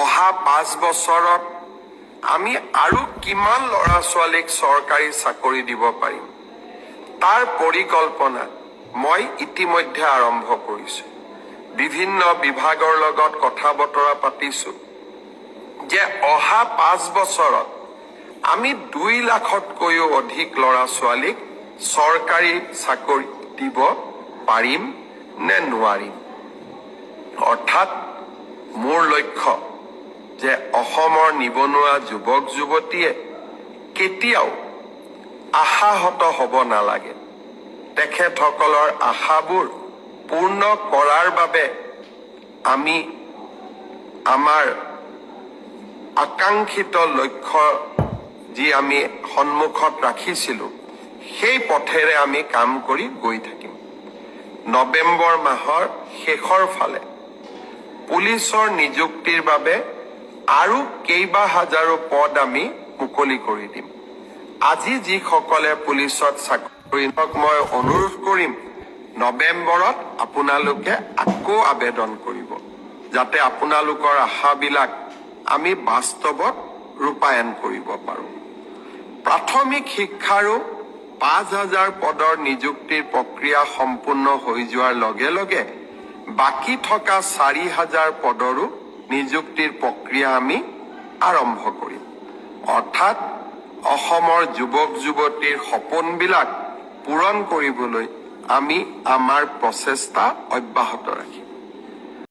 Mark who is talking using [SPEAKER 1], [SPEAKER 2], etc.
[SPEAKER 1] অহা 5 বছৰত আমি আৰু কিমান ল'ৰা ছোৱালীক চৰকাৰী চাকৰি দিব পাৰিম তাৰ পৰিকল্পনা মই ইতিমধ্যে আৰম্ভ কৰিছো। বিভিন্ন বিভাগৰ লগত কথা বতৰা পাতিছো যে অহা 5 বছৰত আমি 2 লাখতকৈও অধিক ল'ৰা ছোৱালীক চৰকাৰী চাকৰি দিব পাৰিম নে নোৱাৰিম। অৰ্থাৎ মোৰ লক্ষ্য যে অসমৰ নিবনুৱা যুৱক যুৱতীয়ে কেতিয়াও আশাহত হ'ব নালাগে। তেখেতসকলৰ আশাবোৰ পূৰ্ণ কৰাৰ বাবে আমি আমাৰ আকাংক্ষিত লক্ষ্য যি আমি সন্মুখত ৰাখিছিলো সেই পথেৰে আমি কাম কৰি গৈ থাকিম। নৱেম্বৰ মাহৰ শেষৰ ফালে পুলিচৰ নিযুক্তিৰ বাবে আৰু কেইবা হাজাৰো পদ আমি মুকলি কৰি দিম। আজি যিসকলে পুলিচত চাকৰি মই অনুৰোধ কৰিম নৱেম্বৰত আপোনালোকে আকৌ আবেদন কৰিব যাতে আপোনালোকৰ আশাবিলাক আমি বাস্তৱত ৰূপায়ণ কৰিব পাৰোঁ। প্ৰাথমিক শিক্ষাৰো 5,000 পদৰ নিযুক্তিৰ প্ৰক্ৰিয়া সম্পূৰ্ণ হৈ যোৱাৰ লগে লগে বাকী থকা 4,000 পদৰো নিযুক্তিৰ প্ৰক্ৰিয়া আমি আৰম্ভ কৰিম। অৰ্থাৎ অসমৰ যুৱক যুৱতীৰ সপোনবিলাক পূৰণ কৰিবলৈ আমি আমাৰ প্ৰচেষ্টা অব্যাহত ৰাখিম।